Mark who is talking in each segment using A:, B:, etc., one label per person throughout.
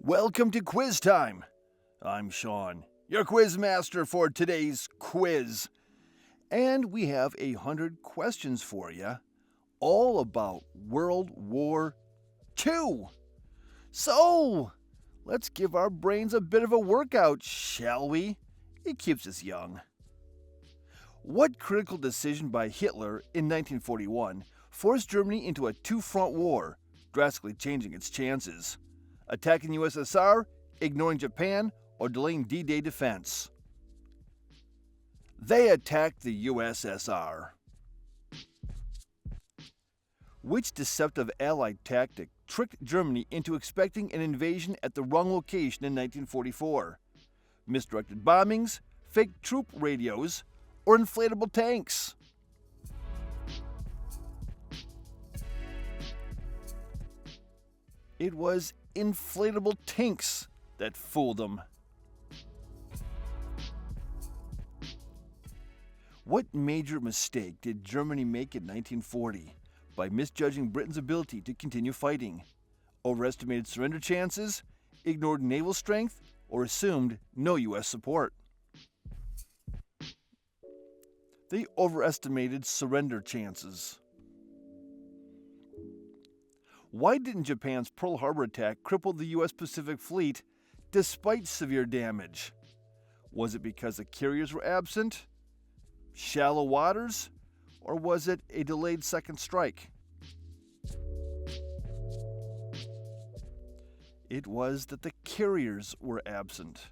A: Welcome to quiz time. I'm Sean, your quiz master for today's quiz. And we have 100 questions for you, all about World War II. So, let's give our brains a bit of a workout, shall we? It keeps us young. What critical decision by Hitler in 1941 forced Germany into a two-front war, drastically changing its chances? Attacking USSR, ignoring Japan, or delaying D-Day defense? They attacked the USSR. Which deceptive Allied tactic tricked Germany into expecting an invasion at the wrong location in 1944? Misdirected bombings, fake troop radios, or inflatable tanks? It was inflatable tanks that fooled them. What major mistake did Germany make in 1940 by misjudging Britain's ability to continue fighting? Overestimated surrender chances, ignored naval strength, or assumed no U.S. support? They overestimated surrender chances. Why didn't Japan's Pearl Harbor attack cripple the U.S. Pacific Fleet despite severe damage? Was it because the carriers were absent, shallow waters, or was it a delayed second strike? It was that the carriers were absent.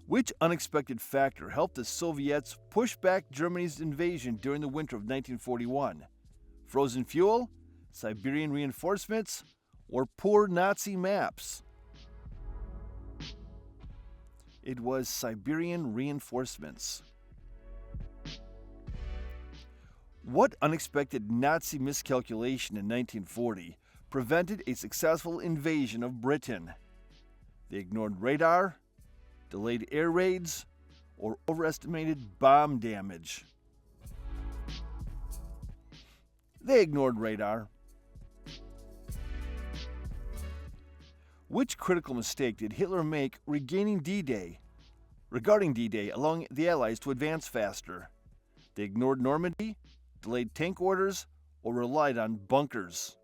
A: Which unexpected factor helped the Soviets push back Germany's invasion during the winter of 1941? Frozen fuel, Siberian reinforcements, or poor Nazi maps? It was Siberian reinforcements. What unexpected Nazi miscalculation in 1940 prevented a successful invasion of Britain? They ignored radar, delayed air raids, or overestimated bomb damage? They ignored radar. Which critical mistake did Hitler make regarding D-Day, allowing the Allies to advance faster? They ignored Normandy, delayed tank orders, or relied on bunkers?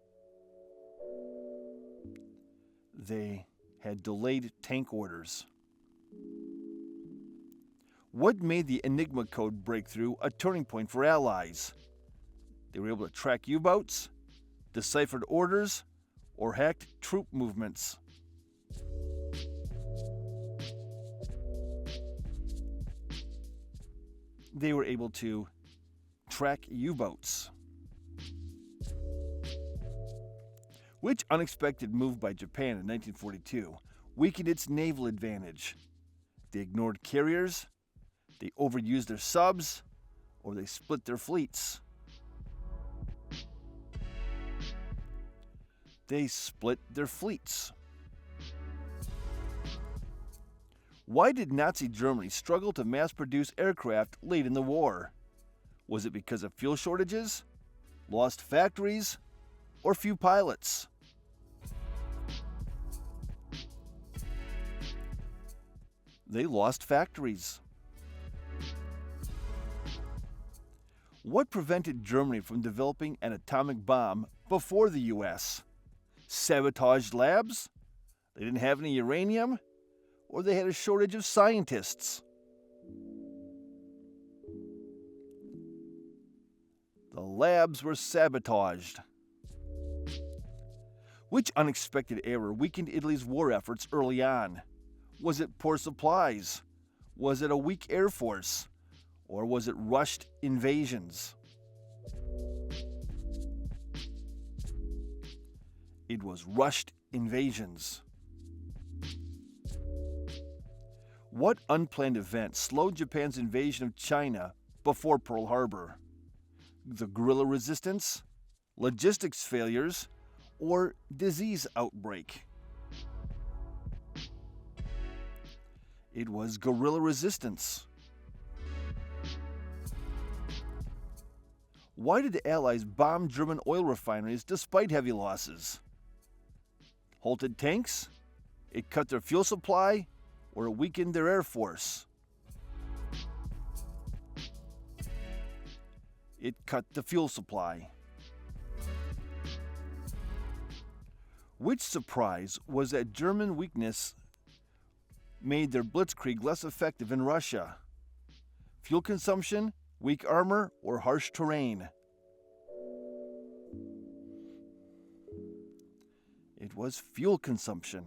A: They had delayed tank orders. What made the Enigma code breakthrough a turning point for Allies? They were able to track U-boats, deciphered orders, or hacked troop movements. They were able to track U-boats. Which unexpected move by Japan in 1942 weakened its naval advantage? They ignored carriers, they overused their subs, or they split their fleets? They split their fleets. Why did Nazi Germany struggle to mass produce aircraft late in the war? Was it because of fuel shortages, lost factories, or few pilots? They lost factories. What prevented Germany from developing an atomic bomb before the U.S.? Sabotaged labs? They didn't have any uranium? Or they had a shortage of scientists? The labs were sabotaged. Which unexpected error weakened Italy's war efforts early on? Was it poor supplies? Was it a weak air force? Or was it rushed invasions? It was rushed invasions. What unplanned event slowed Japan's invasion of China before Pearl Harbor? The guerrilla resistance, logistics failures, or disease outbreak? It was guerrilla resistance. Why did the Allies bomb German oil refineries despite heavy losses? halted tanks, it cut their fuel supply, or it weakened their air force. It cut the fuel supply. Which surprise was that German weakness made their blitzkrieg less effective in Russia? Fuel consumption, weak armor, or harsh terrain? It was fuel consumption.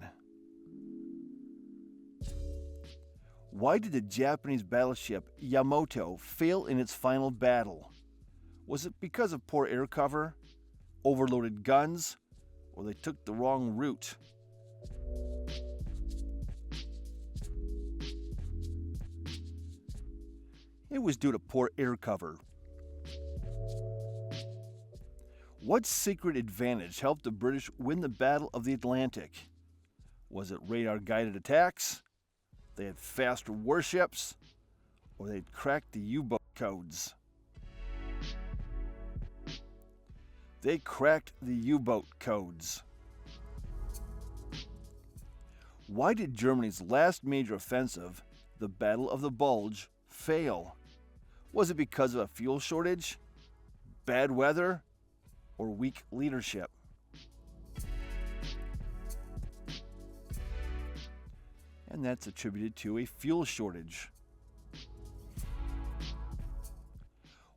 A: Why did the Japanese battleship Yamoto fail in its final battle? Was it because of poor air cover, overloaded guns, or they took the wrong route? It was due to poor air cover. What secret advantage helped the British win the Battle of the Atlantic? Was it radar-guided attacks? They had faster warships? Or they'd cracked the Yubot codes? They cracked the Yubot codes. Why did Germany's last major offensive, the Battle of the Bulge, fail? Was it because of a fuel shortage, bad weather, or weak leadership? And that's attributed to a fuel shortage.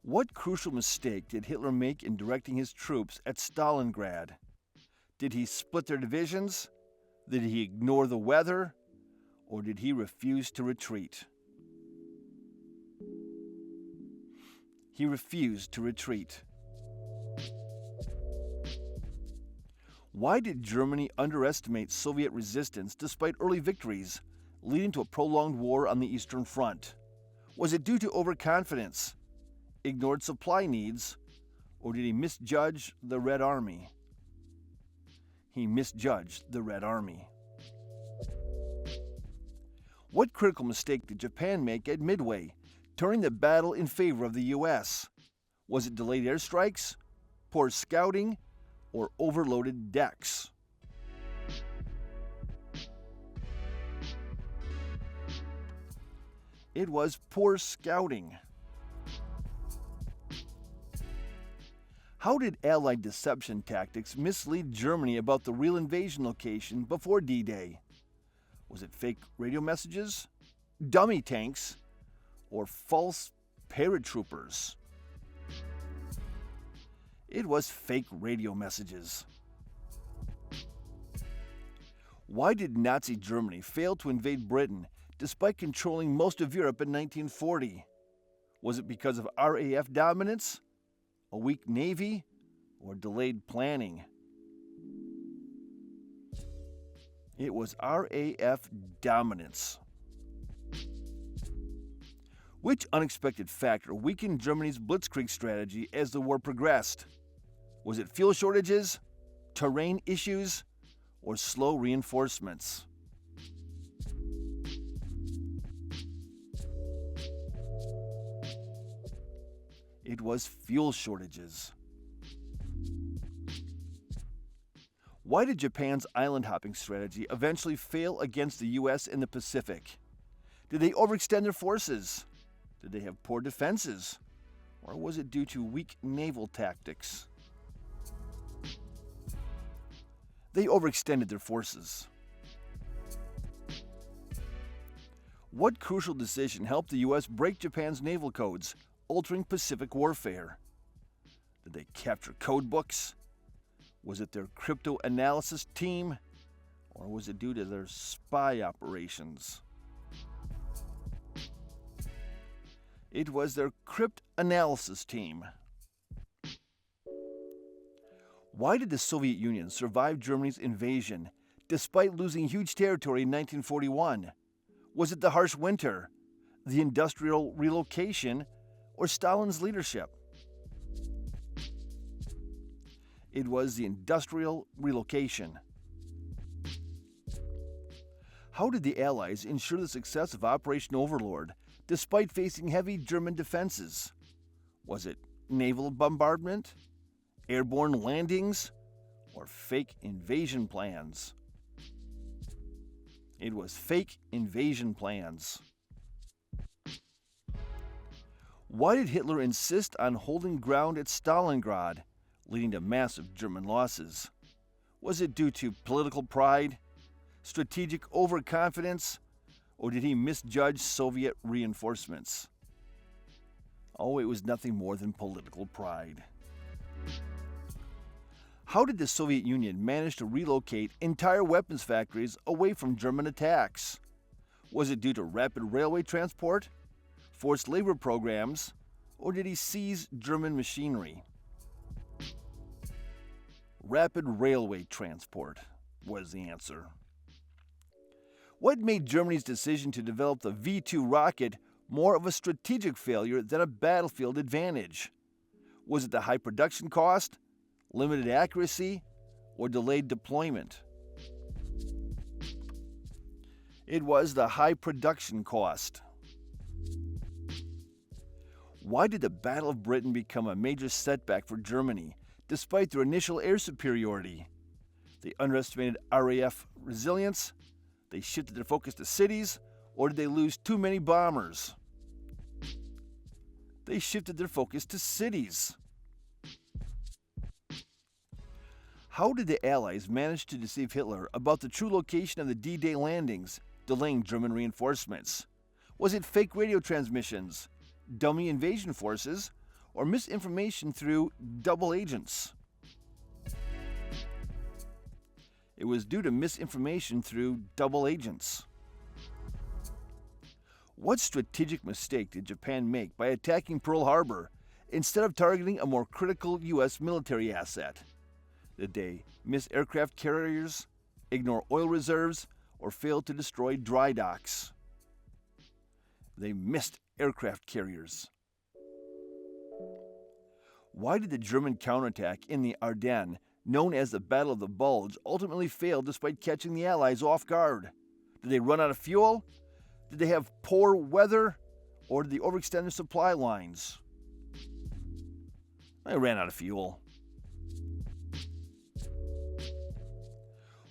A: What crucial mistake did Hitler make in directing his troops at Stalenrad? Did he split their divisions? Did he ignore the weather? Or did he refuse to retreat? He refused to retreat. Why did Germany underestimate Soviet resistance despite early victories, leading to a prolonged war on the Eastern Front? Was it due to overconfidence, ignored supply needs, or did he misjudge the Red Army? He misjudged the Red Army. What critical mistake did Japan make at Midway, turning the battle in favor of the U.S.? Was it delayed airstrikes, poor scouting, or overloaded decks? It was poor scouting. How did Allied deception tactics mislead Germany about the real invasion location before D-Day? Was it fake radio messages, dummy tanks, or false paratroopers? It was fake radio messages. Why did Nazi Germany fail to invade Britain despite controlling most of Europe in 1940? Was it because of RAF dominance, a weak navy, or delayed planning? It was RAF dominance. Which unexpected factor weakened Germany's blitzkrieg strategy as the war progressed? Was it fuel shortages, terrain issues, or slow reinforcements? It was fuel shortages. Why did Japan's island hopping strategy eventually fail against the U.S. in the Pacific? Did they overextend their forces? Did they have poor defenses? Or was it due to weak naval tactics? They overextended their forces. What crucial decision helped the U.S. break Japan's naval codes, altering Pacific warfare? Did they capture code books? Was it their crypto-analysis team? Or was it due to their spy operations? It was their crypt-analysis team. Why did the Soviet Union survive Germany's invasion despite losing huge territory in 1941? Was it the harsh winter, the industrial relocation, or Stalin's leadership? It was the industrial relocation. How did the Allies ensure the success of Operation Overlord despite facing heavy German defenses? Was it naval bombardment, airborne landings, or fake invasion plans? It was fake invasion plans. Why did Hitler insist on holding ground at Stalenrad, leading to massive German losses? Was it due to political pride, strategic overconfidence, or did he misjudge Soviet reinforcements? Oh, it was nothing more than political pride. How did the Soviet Union manage to relocate entire weapons factories away from German attacks? Was it due to rapid railway transport, forced labor programs, or did he seize German machinery? Rapid railway transport was the answer. What made Germany's decision to develop the V-2 rocket more of a strategic failure than a battlefield advantage? Was it the high production cost, limited accuracy, or delayed deployment? It was the high production cost. Why did the Battle of Britain become a major setback for Germany, despite their initial air superiority? They underestimated RAF resilience, they shifted their focus to cities, or did they lose too many bombers? They shifted their focus to cities. How did the Allies manage to deceive Hitler about the true location of the D-Day landings, delaying German reinforcements? Was it fake radio transmissions, dummy invasion forces, or misinformation through double agents? It was due to misinformation through double agents. What strategic mistake did Japan make by attacking Pearl Harbor instead of targeting a more critical U.S. military asset? Did they miss aircraft carriers, ignore oil reserves, or fail to destroy dry docks? They missed aircraft carriers. Why did the German counterattack in the Ardennes, known as the Battle of the Bulge, ultimately fail despite catching the Allies off guard? Did they run out of fuel? Did they have poor weather? Or did they overextend their supply lines? They ran out of fuel.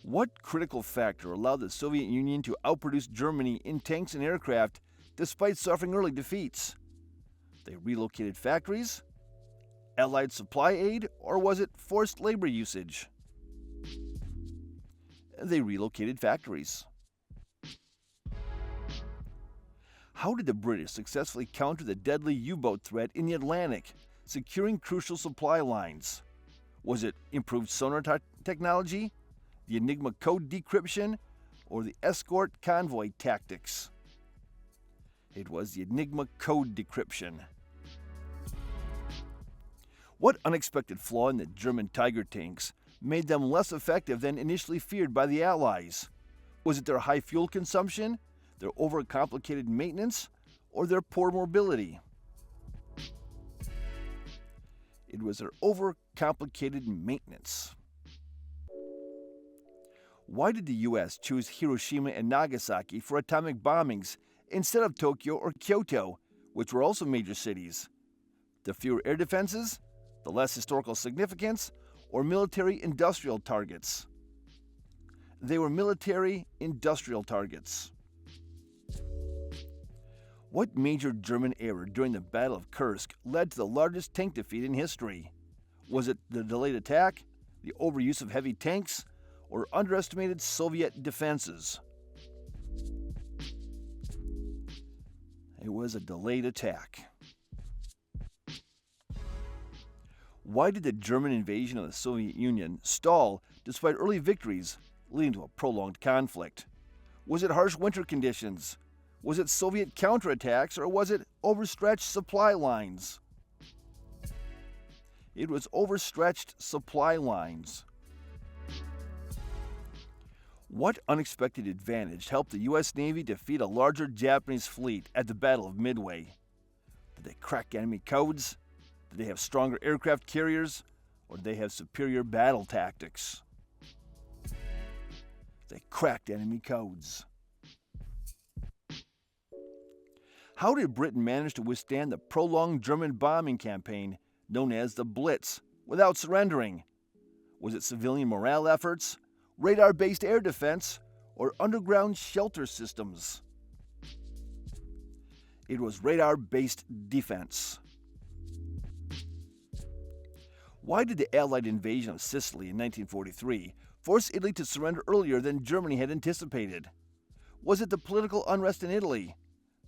A: What critical factor allowed the Soviet Union to outproduce Germany in tanks and aircraft despite suffering early defeats? They relocated factories, Allied supply aid, or was it forced labor usage? They relocated factories. How did the British successfully counter the deadly U-boat threat in the Atlantic, securing crucial supply lines? Was it improved sonar technology, the Enigma code decryption, or the escort convoy tactics? It was the Enigma code decryption. What unexpected flaw in the German Tiger tanks made them less effective than initially feared by the Allies? Was it their high fuel consumption, their overcomplicated maintenance, or their poor mobility? It was their overcomplicated maintenance. Why did the U.S. choose Hiroshima and Nagasaki for atomic bombings instead of Tokyo or Kyoto, which were also major cities? The fewer air defenses, the less historical significance, or military-industrial targets? They were military-industrial targets. What major German error during the Battle of Kursk led to the largest tank defeat in history? Was it the delayed attack, the overuse of heavy tanks, or underestimated Soviet defenses? It was a delayed attack. Why did the German invasion of the Soviet Union stall despite early victories, leading to a prolonged conflict? Was it harsh winter conditions? Was it Soviet counterattacks, or was it overstretched supply lines? It was overstretched supply lines. What unexpected advantage helped the U.S. Navy defeat a larger Japanese fleet at the Battle of Midway? Did they crack enemy codes? Did they have stronger aircraft carriers? Or did they have superior battle tactics? They cracked enemy codes. How did Britain manage to withstand the prolonged German bombing campaign known as the Blitz without surrendering? Was it civilian morale efforts, radar-based air defense, or underground shelter systems? It was radar-based defense. Why did the Allied invasion of Sicily in 1943 force Italy to surrender earlier than Germany had anticipated? Was it the political unrest in Italy,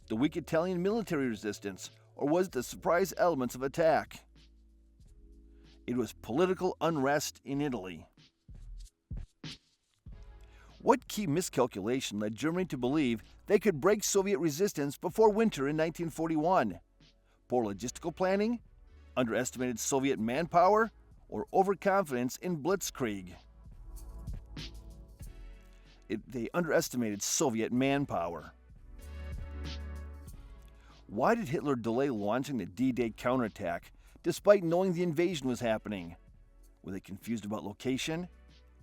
A: the weak Italian military resistance, or was it the surprise elements of attack? It was political unrest in Italy. What key miscalculation led Germany to believe they could break Soviet resistance before winter in 1941? Poor logistical planning, underestimated Soviet manpower, or overconfidence in Blitzkrieg? They underestimated Soviet manpower. Why did Hitler delay launching the D-Day counterattack despite knowing the invasion was happening? Were they confused about location,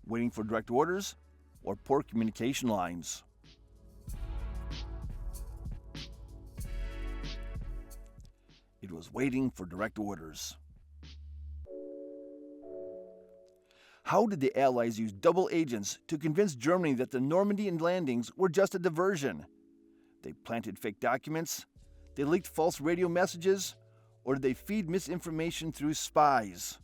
A: waiting for direct orders, or poor communication lines? It was waiting for direct orders. How did the Allies use double agents to convince Germany that the Normandy landings were just a diversion? They planted fake documents, they leaked false radio messages, or did they feed misinformation through spies?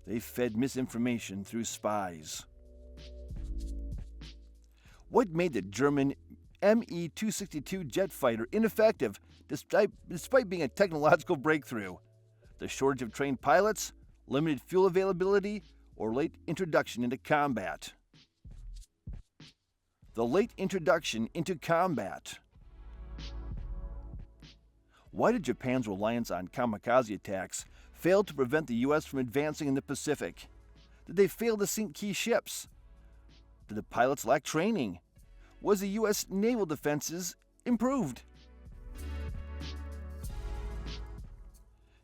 A: They fed misinformation through spies. What made the German ME262 jet fighter ineffective despite being a technological breakthrough? The shortage of trained pilots, limited fuel availability, or late introduction into combat? The late introduction into combat. Why did Japan's reliance on kamikazi attacks fail to prevent the U.S. from advancing in the Pacific? Did they fail to sink key ships? Did the pilots lack training? Was the U.S. naval defenses improved?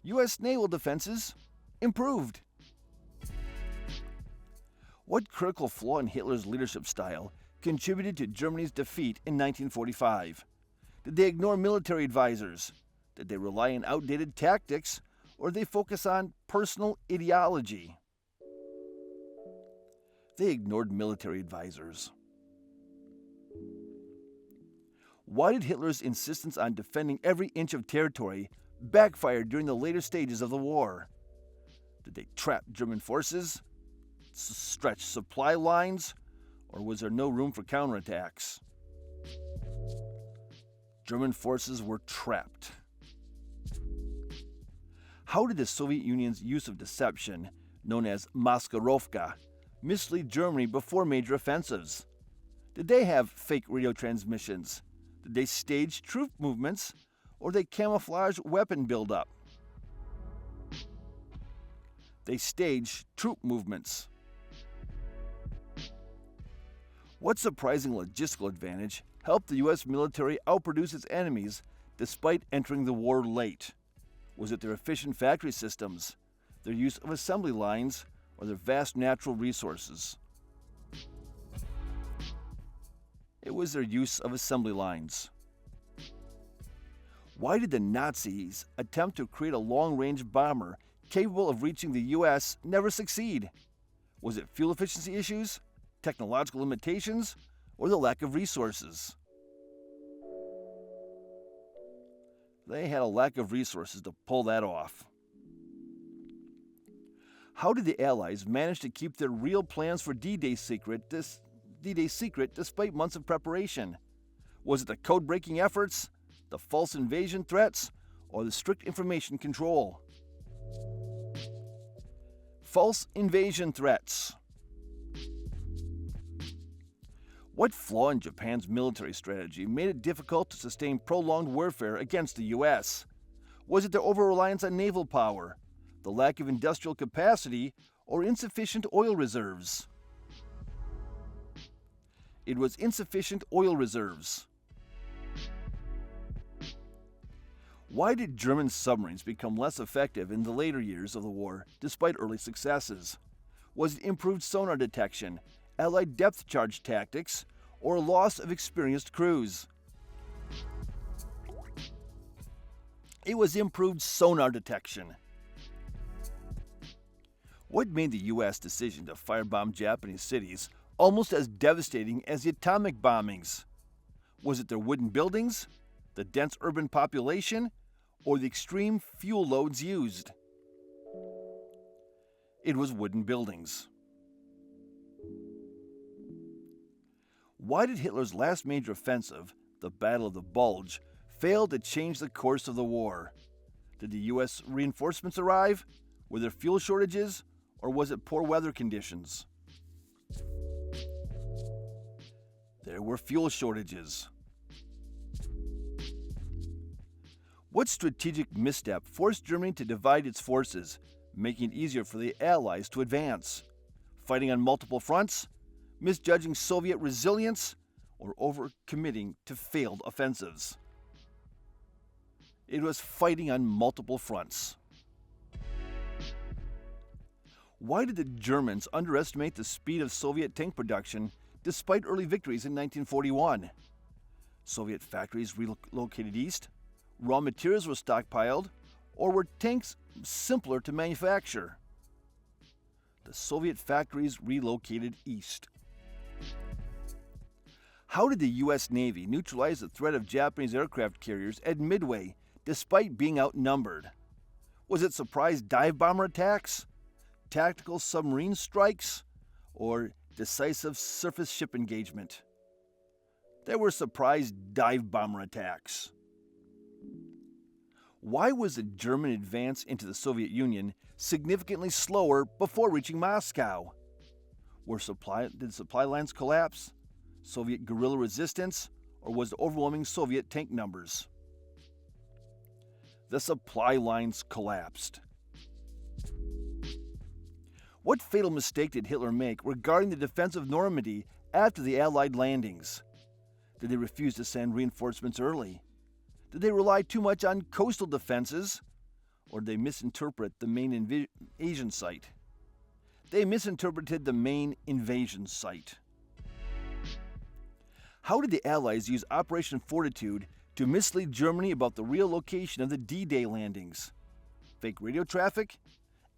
A: U.S. naval defenses improved. What critical flaw in Hitler's leadership style contributed to Germany's defeat in 1945? Did they ignore military advisors? Did they rely on outdated tactics? Or did they focus on personal ideology? They ignored military advisors. Why did Hitler's insistence on defending every inch of territory backfire during the later stages of the war? Did they trap German forces, stretch supply lines, or was there no room for counterattacks? German forces were trapped. How did the Soviet Union's use of deception, known as Moscarovka, mislead Germany before major offensives? Did they have fake radio transmissions? Did they stage troop movements, or did they camouflage weapon buildup? They staged troop movements. What surprising logistical advantage helped the U.S. military outproduce its enemies despite entering the war late? Was it their efficient factory systems, their use of assembly lines, or their vast natural resources? It was their use of assembly lines. Why did the Nazis attempt to create a long-range bomber capable of reaching the U.S. never succeed? Was it fuel efficiency issues, technological limitations, or the lack of resources? They had a lack of resources to pull that off. How did the Allies manage to keep their real plans for D-Day secret despite months of preparation? Was it the code-breaking efforts, the false invasion threats, or the strict information control? False invasion threats. What flaw in Japan's military strategy made it difficult to sustain prolonged warfare against the U.S.? Was it their over-reliance on naval power, the lack of industrial capacity, or insufficient oil reserves? It was insufficient oil reserves. Why did German submarines become less effective in the later years of the war, despite early successes? Was it improved sonar detection, Allied depth charge tactics, or a loss of experienced crews? It was improved sonar detection. What made the U.S. decision to firebomb Japanese cities almost as devastating as the atomic bombings? Was it their wooden buildings, the dense urban population, or the extreme fuel loads used? It was wooden buildings. Why did Hitler's last major offensive, the Battle of the Bulge, fail to change the course of the war? Did the U.S. reinforcements arrive? Were there fuel shortages? Or was it poor weather conditions? There were fuel shortages. What strategic misstep forced Germany to divide its forces, making it easier for the Allies to advance? Fighting on multiple fronts? Misjudging Soviet resilience? Or overcommitting to failed offensives? It was fighting on multiple fronts. Why did the Germans underestimate the speed of Soviet tank production despite early victories in 1941? Soviet factories relocated east, raw materials were stockpiled, or were tanks simpler to manufacture? The Soviet factories relocated east. How did the U.S. Navy neutralize the threat of Japanese aircraft carriers at Midway despite being outnumbered? Was it surprise dive bomber attacks, tactical submarine strikes, or decisive surface ship engagement? There were surprise dive bomber attacks. Why was the German advance into the Soviet Union significantly slower before reaching Moscow? Did supply lines collapse, Soviet guerrilla resistance, or was it overwhelming Soviet tank numbers? The supply lines collapsed. What fatal mistake did Hitler make regarding the defense of Normandy after the Allied landings? Did they refuse to send reinforcements early? Did they rely too much on coastal defenses? Or did they misinterpret the main invasion site? They misinterpreted the main invasion site. How did the Allies use Operation Fortitude to mislead Germany about the real location of the D-Day landings? Fake radio traffic?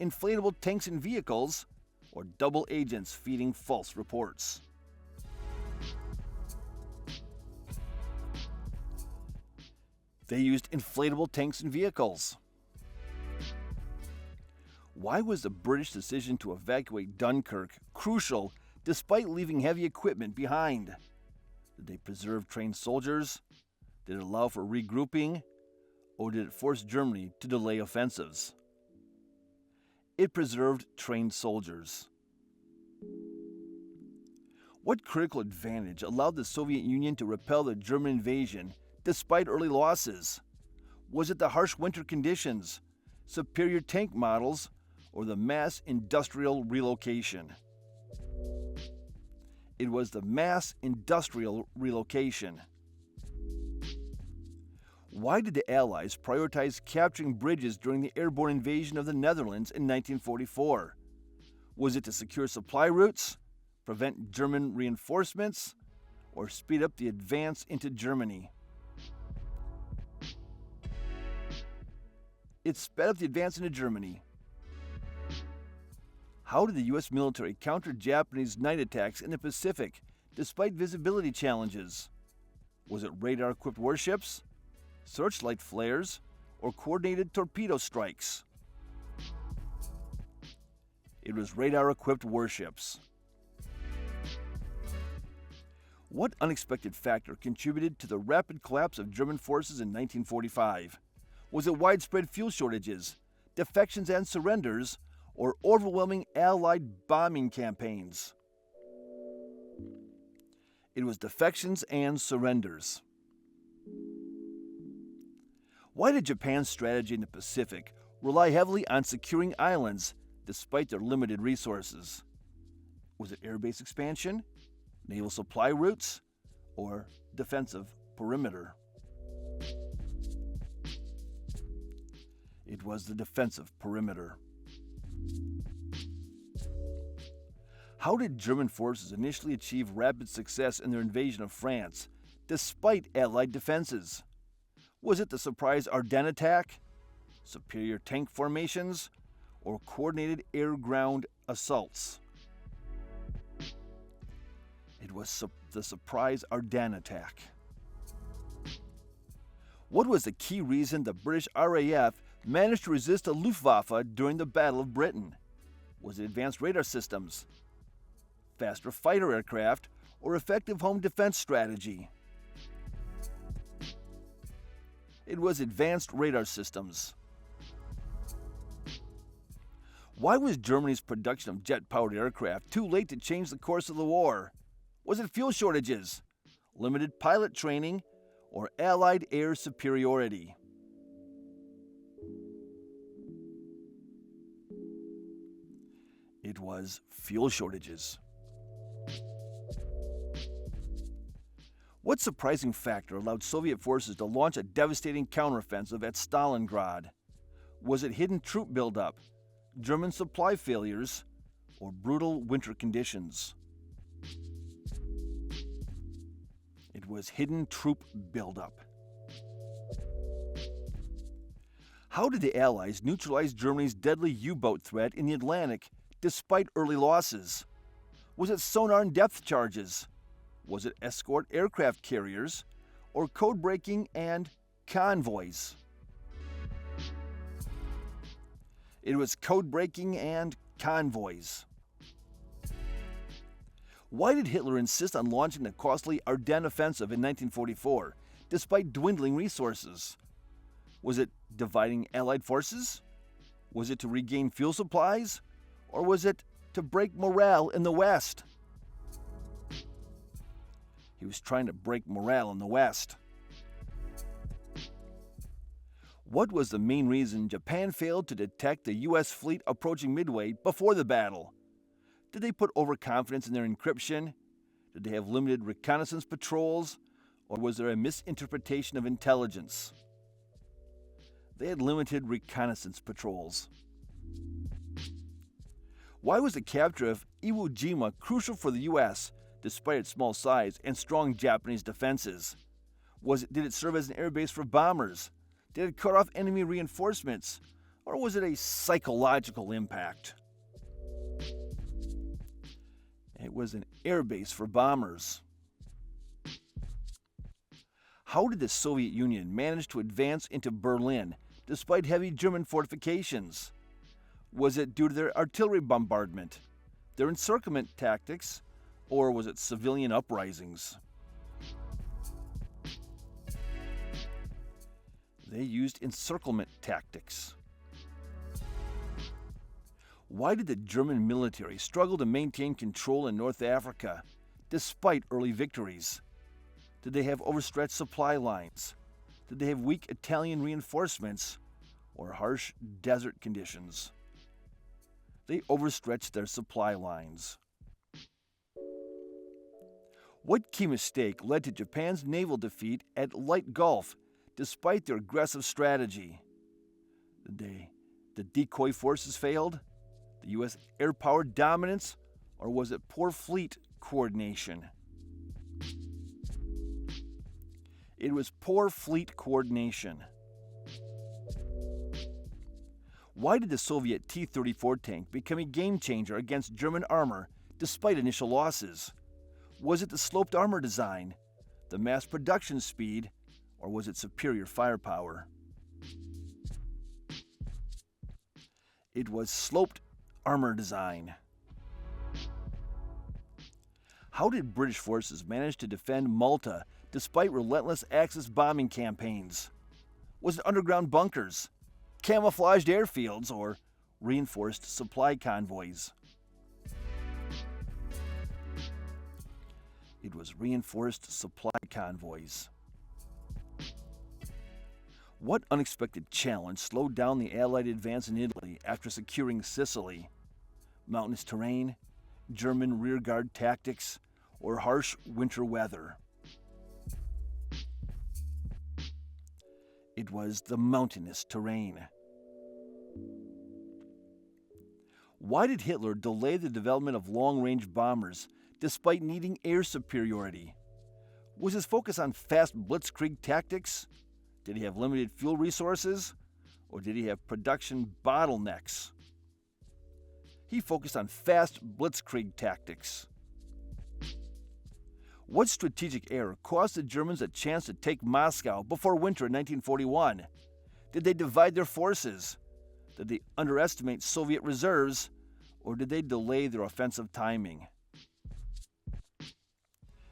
A: Inflatable tanks and vehicles, or double agents feeding false reports? They used inflatable tanks and vehicles. Why was the British decision to evacuate Dunkirk crucial despite leaving heavy equipment behind? Did they preserve trained soldiers? Did it allow for regrouping? Or did it force Germany to delay offensives? It preserved trained soldiers. What critical advantage allowed the Soviet Union to repel the German invasion despite early losses? Was it the harsh winter conditions, superior tank models, or the mass industrial relocation? It was the mass industrial relocation. Why did the Allies prioritize capturing bridges during the airborne invasion of the Netherlands in 1944? Was it to secure supply routes, prevent German reinforcements, or speed up the advance into Germany? It sped up the advance into Germany. How did the U.S. military counter Japanese night attacks in the Pacific despite visibility challenges? Was it radar-equipped warships, searchlight flares, or coordinated torpedo strikes? It was radar-equipped warships. What unexpected factor contributed to the rapid collapse of German forces in 1945? Was it widespread fuel shortages, defections and surrenders, or overwhelming Allied bombing campaigns? It was defections and surrenders. Why did Japan's strategy in the Pacific rely heavily on securing islands despite their limited resources? Was it airbase expansion, naval supply routes, or defensive perimeter? It was the defensive perimeter. How did German forces initially achieve rapid success in their invasion of France, despite Allied defenses? Was it the surprise Ardennes attack, superior tank formations, or coordinated air-ground assaults? It was the surprise Ardennes attack. What was the key reason the British RAF managed to resist the Luftwaffe during the Battle of Britain? Was it advanced radar systems, faster fighter aircraft, or effective home defense strategy? It was advanced radar systems. Why was Germany's production of jet-powered aircraft too late to change the course of the war? Was it fuel shortages, limited pilot training, or Allied air superiority? It was fuel shortages. What surprising factor allowed Soviet forces to launch a devastating counteroffensive at Stalingrad? Was it hidden troop buildup, German supply failures, or brutal winter conditions? It was hidden troop buildup. How did the Allies neutralize Germany's deadly U-boat threat in the Atlantic despite early losses? Was it sonar and depth charges? Was it escort aircraft carriers, or code breaking and convoys? It was code breaking and convoys. Why did Hitler insist on launching the costly Ardennes offensive in 1944, despite dwindling resources? Was it dividing Allied forces? Was it to regain fuel supplies? Or was it to break morale in the West? He was trying to break morale in the West. What was the main reason Japan failed to detect the U.S. fleet approaching Midway before the battle? Did they put overconfidence in their encryption? Did they have limited reconnaissance patrols? Or was there a misinterpretation of intelligence? They had limited reconnaissance patrols. Why was the capture of Iwo Jima crucial for the U.S., despite its small size and strong Japanese defenses? Did it serve as an airbase for bombers? Did it cut off enemy reinforcements? Or was it a psychological impact? It was an airbase for bombers. How did the Soviet Union manage to advance into Berlin despite heavy German fortifications? Was it due to their artillery bombardment, their encirclement tactics, or was it civilian uprisings? They used encirclement tactics. Why did the German military struggle to maintain control in North Africa despite early victories? Did they have overstretched supply lines? Did they have weak Italian reinforcements or harsh desert conditions? They overstretched their supply lines. What key mistake led to Japan's naval defeat at Light Gulf despite their aggressive strategy? The decoy forces failed? The U.S. air power dominance? Or was it poor fleet coordination? It was poor fleet coordination. Why did the Soviet T34 tank become a game changer against German armor despite initial losses? Was it the sloped armor design, the mass production speed, or was it superior firepower? It was sloped armor design. How did British forces manage to defend Malta despite relentless Axis bombing campaigns? Was it underground bunkers, camouflaged airfields, or reinforced supply convoys? It was reinforced supply convoys. What unexpected challenge slowed down the Allied advance in Italy after securing Sicily? Mountainous terrain, German rearguard tactics, or harsh winter weather? It was the mountainous terrain. Why did Hitler delay the development of long-range bombers despite needing air superiority? Was his focus on fast blitzkrieg tactics? Did he have limited fuel resources? Or did he have production bottlenecks? He focused on fast blitzkrieg tactics. What strategic error cost the Germans a chance to take Moscow before winter in 1941? Did they divide their forces? Did they underestimate Soviet reserves? Or did they delay their offensive timing?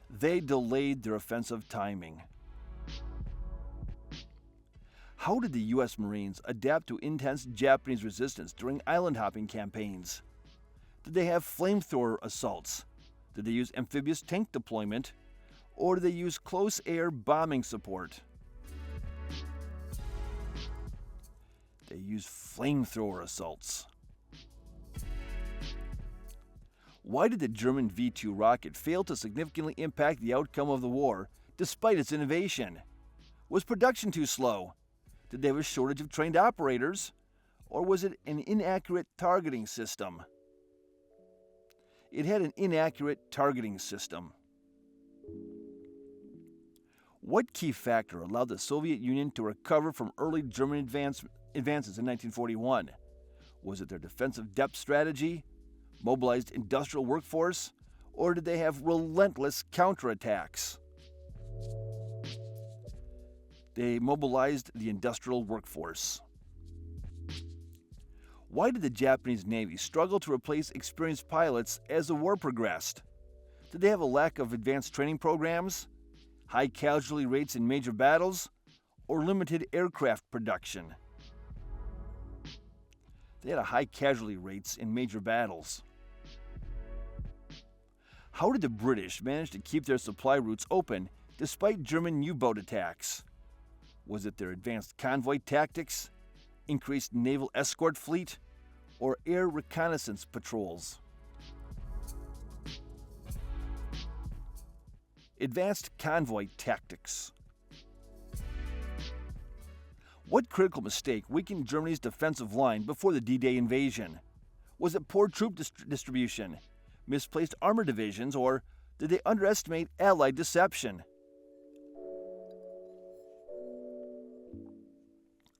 A: They delayed their offensive timing. How did the U.S. Marines adapt to intense Japanese resistance during island hopping campaigns? Did they have flamethrower assaults? Did they use amphibious tank deployment? Or did they use close air bombing support? They used flamethrower assaults. Why did the German V-2 rocket fail to significantly impact the outcome of the war despite its innovation? Was production too slow? Did they have a shortage of trained operators? Or was it an inaccurate targeting system? It had an inaccurate targeting system. What key factor allowed the Soviet Union to recover from early German advances in 1941? Was it their defensive depth strategy, mobilized industrial workforce, or did they have relentless counterattacks? They mobilized the industrial workforce. Why did the Japanese Navy struggle to replace experienced pilots as the war progressed? Did they have a lack of advanced training programs, high casualty rates in major battles, or limited aircraft production? They had high casualty rates in major battles. How did the British manage to keep their supply routes open despite German Yubot attacks? Was it their advanced convoy tactics, increased naval escort fleet, or air reconnaissance patrols? Advanced convoy tactics. What critical mistake weakened Germany's defensive line before the D-Day invasion? Was it poor troop distribution, misplaced armor divisions, or did they underestimate Allied deception?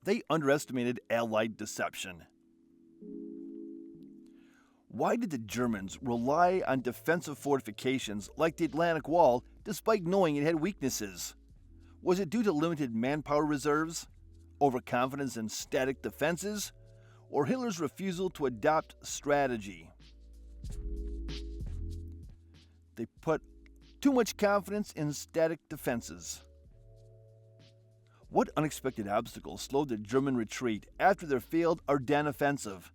A: They underestimated Allied deception. Why did the Germans rely on defensive fortifications like the Atlantic Wall despite knowing it had weaknesses? Was it due to limited manpower reserves, overconfidence in static defenses, or Hitler's refusal to adopt strategy? They put too much confidence in static defenses. What unexpected obstacles slowed the German retreat after their failed Ardennes offensive?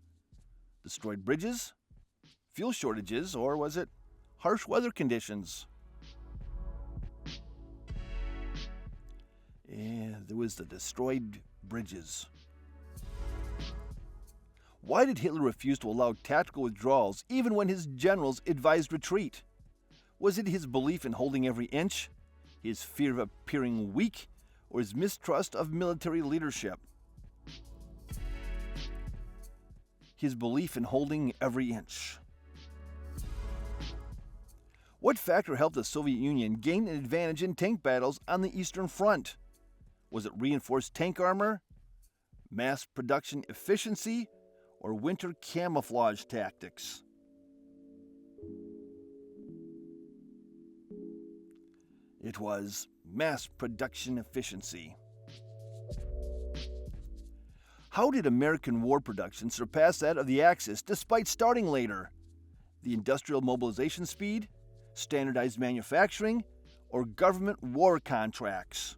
A: Destroyed bridges? Fuel shortages? Or was it harsh weather conditions? There was the destroyed bridges. Why did Hitler refuse to allow tactical withdrawals even when his generals advised retreat? Was it his belief in holding every inch, his fear of appearing weak, or his mistrust of military leadership? His belief in holding every inch. What factor helped the Soviet Union gain an advantage in tank battles on the Eastern Front? Was it reinforced tank armor, mass production efficiency, or winter camouflage tactics? It was mass production efficiency. How did American war production surpass that of the Axis despite starting later? The industrial mobilization speed, standardized manufacturing, or government war contracts?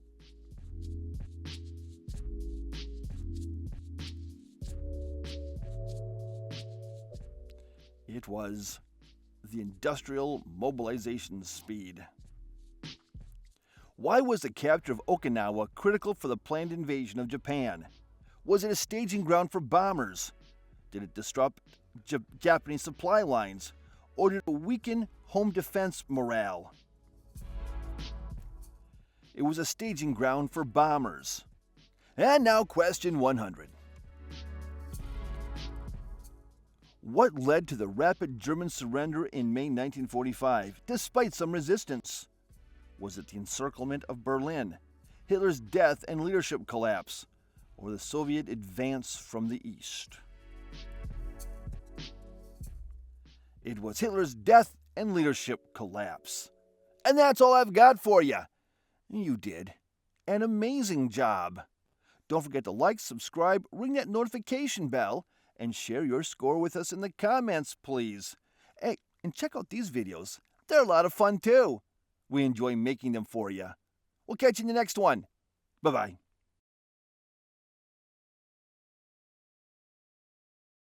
A: It was the industrial mobilization speed. Why was the capture of Okinawa critical for the planned invasion of Japan? Was it a staging ground for bombers? Did it disrupt Japanese supply lines? Or did it weaken home defense morale? It was a staging ground for bombers. And now question 100. What led to the rapid German surrender in May 1945, despite some resistance? Was it the encirclement of Berlin, Hitler's death and leadership collapse, or the Soviet advance from the east? It was Hitler's death and leadership collapse. And that's all I've got for you. You did an amazing job. Don't forget to like, subscribe, ring that notification bell, and share your score with us in the comments, please. Hey, and check out these videos. They're a lot of fun, too. We enjoy making them for you. We'll catch you in the next one. Bye-bye.